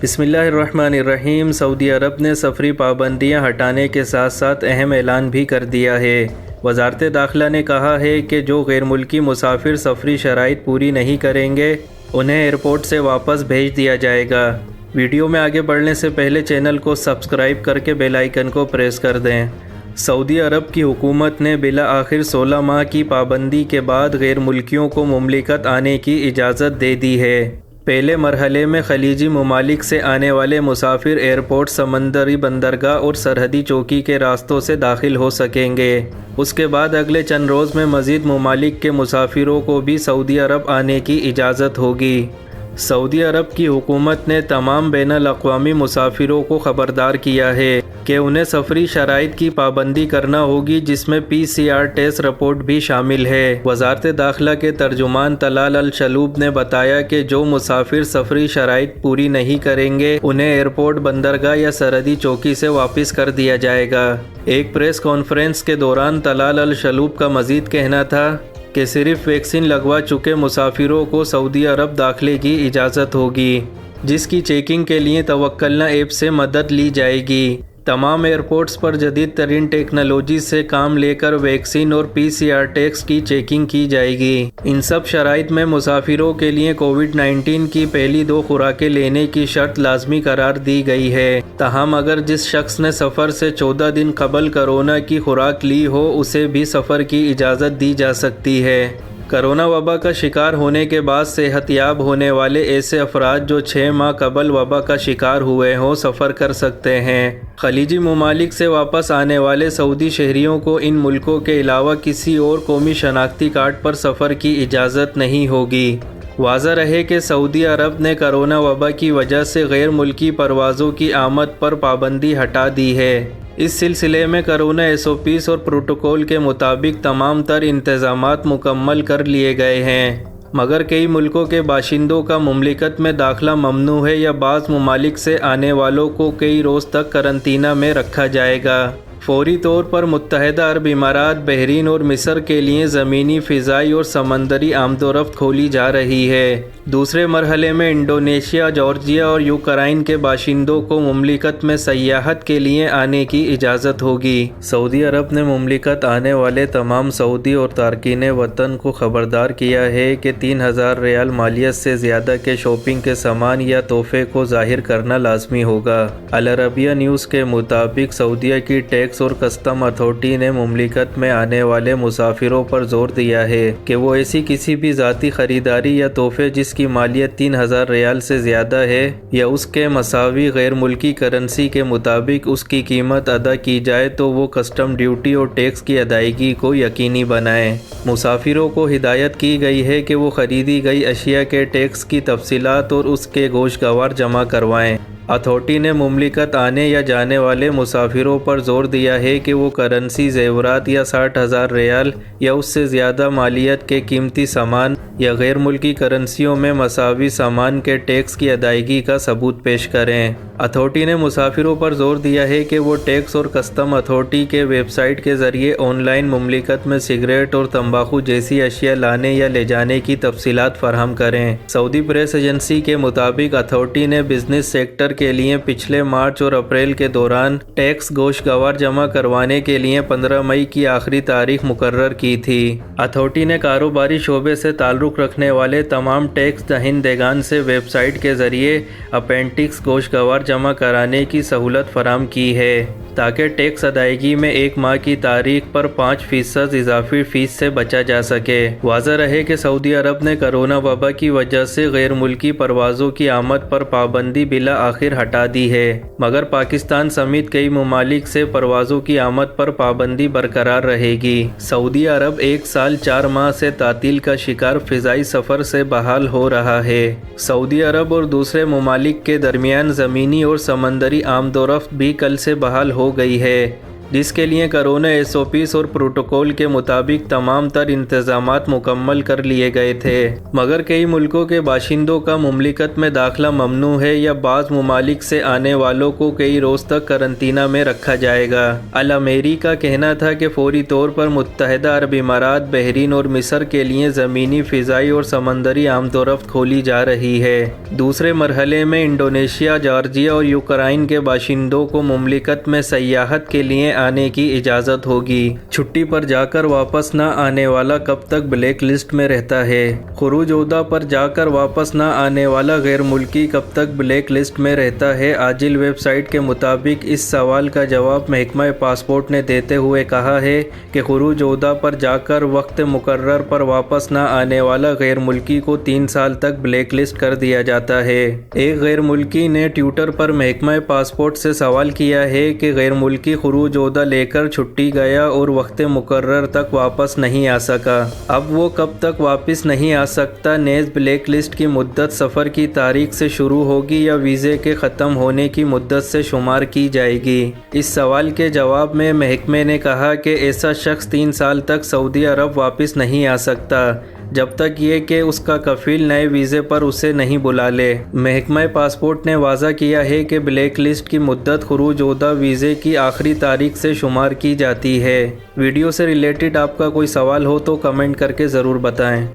بسم اللہ الرحمن الرحیم۔ سعودی عرب نے سفری پابندیاں ہٹانے کے ساتھ ساتھ اہم اعلان بھی کر دیا ہے۔ وزارت داخلہ نے کہا ہے کہ جو غیر ملکی مسافر سفری شرائط پوری نہیں کریں گے انہیں ایئرپورٹ سے واپس بھیج دیا جائے گا۔ ویڈیو میں آگے بڑھنے سے پہلے چینل کو سبسکرائب کر کے بیل آئیکن کو پریس کر دیں۔ سعودی عرب کی حکومت نے بالآخر 16 ماہ کی پابندی کے بعد غیر ملکیوں کو مملکت آنے کی اجازت دے دی ہے۔ پہلے مرحلے میں خلیجی ممالک سے آنے والے مسافر ایئرپورٹ، سمندری بندرگاہ اور سرحدی چوکی کے راستوں سے داخل ہو سکیں گے۔ اس کے بعد اگلے چند روز میں مزید ممالک کے مسافروں کو بھی سعودی عرب آنے کی اجازت ہوگی۔ سعودی عرب کی حکومت نے تمام بین الاقوامی مسافروں کو خبردار کیا ہے کہ انہیں سفری شرائط کی پابندی کرنا ہوگی، جس میں PCR ٹیسٹ رپورٹ بھی شامل ہے۔ وزارت داخلہ کے ترجمان طلال الشلوب نے بتایا کہ جو مسافر سفری شرائط پوری نہیں کریں گے انہیں ایئرپورٹ، بندرگاہ یا سرحدی چوکی سے واپس کر دیا جائے گا۔ ایک پریس کانفرنس کے دوران طلال الشلوب کا مزید کہنا تھا کہ صرف ویکسین لگوا چکے مسافروں کو سعودی عرب داخلے کی اجازت ہوگی، جس کی چیکنگ کے لیے توکلنا ایپ سے مدد لی جائے گی۔ تمام ایئرپورٹس پر جدید ترین ٹیکنالوجی سے کام لے کر ویکسین اور PCR ٹیسٹ کی چیکنگ کی جائے گی۔ ان سب شرائط میں مسافروں کے لیے کووڈ-19 کی پہلی 2 خوراکیں لینے کی شرط لازمی قرار دی گئی ہے۔ تاہم اگر جس شخص نے سفر سے 14 دن قبل کورونا کی خوراک لی ہو اسے بھی سفر کی اجازت دی جا سکتی ہے۔ کرونا وبا کا شکار ہونے کے بعد صحت یاب ہونے والے ایسے افراد جو 6 ماہ قبل وبا کا شکار ہوئے ہوں سفر کر سکتے ہیں۔ خلیجی ممالک سے واپس آنے والے سعودی شہریوں کو ان ملکوں کے علاوہ کسی اور قومی شناختی کارڈ پر سفر کی اجازت نہیں ہوگی۔ واضح رہے کہ سعودی عرب نے کرونا وبا کی وجہ سے غیر ملکی پروازوں کی آمد پر پابندی ہٹا دی ہے۔ اس سلسلے میں کورونا SOPs اور پروٹوکول کے مطابق تمام تر انتظامات مکمل کر لیے گئے ہیں، مگر کئی ملکوں کے باشندوں کا مملکت میں داخلہ ممنوع ہے یا بعض ممالک سے آنے والوں کو کئی روز تک قرنطینہ میں رکھا جائے گا۔ فوری طور پر متحدہ عرب امارات، بحرین اور مصر کے لیے زمینی، فضائی اور سمندری آمد و رفت کھولی جا رہی ہے۔ دوسرے مرحلے میں انڈونیشیا، جارجیا اور یوکرائن کے باشندوں کو مملکت میں سیاحت کے لیے آنے کی اجازت ہوگی۔ سعودی عرب نے مملکت آنے والے تمام سعودی اور تارکین وطن کو خبردار کیا ہے کہ 3000 ریال مالیت سے زیادہ کے شاپنگ کے سامان یا تحفے کو ظاہر کرنا لازمی ہوگا۔ العربیہ نیوز کے مطابق سعودیہ کی ٹیکس اور کسٹم اتھارٹی نے مملکت میں آنے والے مسافروں پر زور دیا ہے کہ وہ ایسی کسی بھی ذاتی خریداری یا تحفے جس کی مالیت 3000 ریال سے زیادہ ہے یا اس کے مساوی غیر ملکی کرنسی کے مطابق اس کی قیمت ادا کی جائے تو وہ کسٹم ڈیوٹی اور ٹیکس کی ادائیگی کو یقینی بنائیں۔ مسافروں کو ہدایت کی گئی ہے کہ وہ خریدی گئی اشیاء کے ٹیکس کی تفصیلات اور اس کے گوشگوار جمع کروائیں۔ اتھارٹی نے مملکت آنے یا جانے والے مسافروں پر زور دیا ہے کہ وہ کرنسی، زیورات یا 60,000 ریال یا اس سے زیادہ مالیت کے قیمتی سامان یا غیر ملکی کرنسیوں میں مساوی سامان کے ٹیکس کی ادائیگی کا ثبوت پیش کریں۔ اتھارٹی نے مسافروں پر زور دیا ہے کہ وہ ٹیکس اور کسٹم اتھارٹی کے ویب سائٹ کے ذریعے آن لائن مملکت میں سگریٹ اور تمباکو جیسی اشیاء لانے یا لے جانے کی تفصیلات فراہم کریں۔ سعودی پریس ایجنسی کے مطابق اتھارٹی نے بزنس سیکٹر کے لیے پچھلے مارچ اور اپریل کے دوران ٹیکس گوشگوار جمع کروانے کے لیے 15 مئی کی آخری تاریخ مقرر کی تھی۔ اتھارٹی نے کاروباری شعبے سے تعلق رکھنے والے تمام ٹیکس دہندگان سے ویب سائٹ کے ذریعے اپینڈکس گوشگوار جمع کرانے کی سہولت فراہم کی ہے تاکہ ٹیکس ادائیگی میں 1 ماہ کی تاریخ پر 5% اضافی فیس سے بچا جا سکے۔ واضح رہے کہ سعودی عرب نے کرونا وبا کی وجہ سے غیر ملکی پروازوں کی آمد پر پابندی بالآخر ہٹا دی ہے، مگر پاکستان سمیت کئی ممالک سے پروازوں کی آمد پر پابندی برقرار رہے گی۔ سعودی عرب 1 سال 4 ماہ سے تعطیل کا شکار فضائی سفر سے بحال ہو رہا ہے۔ سعودی عرب اور دوسرے ممالک کے درمیان زمینی اور سمندری آمد و رفت بھی کل سے بحال ہو گئی ہے۔ جس کے لیے کورونا SOPs اور پروٹوکول کے مطابق تمام تر انتظامات مکمل کر لیے گئے تھے، مگر کئی ملکوں کے باشندوں کا مملکت میں داخلہ ممنوع ہے یا بعض ممالک سے آنے والوں کو کئی روز تک قرنطینہ میں رکھا جائے گا۔ الامری کا کہنا تھا کہ فوری طور پر متحدہ عرب امارات، بحرین اور مصر کے لیے زمینی، فضائی اور سمندری آمد و رفت کھولی جا رہی ہے۔ دوسرے مرحلے میں انڈونیشیا، جارجیا اور یوکرائن کے باشندوں کو مملکت میں سیاحت کے لیے آنے کی اجازت ہوگی۔ چھٹی پر جا کر واپس نہ آنے والا کب تک بلیک لسٹ میں رہتا ہے؟ خروج عہدہ پر جا کر واپس نہ آنے والا غیر ملکی کب تک بلیک لسٹ میں رہتا ہے؟ عاجل ویب سائٹ کے مطابق اس سوال کا جواب محکمہ پاسپورٹ نے دیتے ہوئے کہا ہے کہ خروج عہدہ پر جا کر وقت مقرر پر واپس نہ آنے والا غیر ملکی کو 3 سال تک بلیک لسٹ کر دیا جاتا ہے۔ ایک غیر ملکی نے ٹویٹر پر محکمہ پاسپورٹ سے سوال کیا ہے کہ غیر ملکی خروج عہدہ لے کر چھٹی گیا اور وقت مقرر تک واپس نہیں آ سکا، اب وہ کب تک واپس نہیں آ سکتا؟ نیز بلیک لسٹ کی مدت سفر کی تاریخ سے شروع ہوگی یا ویزے کے ختم ہونے کی مدت سے شمار کی جائے گی؟ اس سوال کے جواب میں محکمے نے کہا کہ ایسا شخص 3 سال تک سعودی عرب واپس نہیں آ سکتا جب تک یہ کہ اس کا کفیل نئے ویزے پر اسے نہیں بلا لے۔ محکمہ پاسپورٹ نے واضح کیا ہے کہ بلیک لسٹ کی مدت خروج عہدہ ویزے کی آخری تاریخ سے شمار کی جاتی ہے۔ ویڈیو سے ریلیٹڈ آپ کا کوئی سوال ہو تو کمنٹ کر کے ضرور بتائیں۔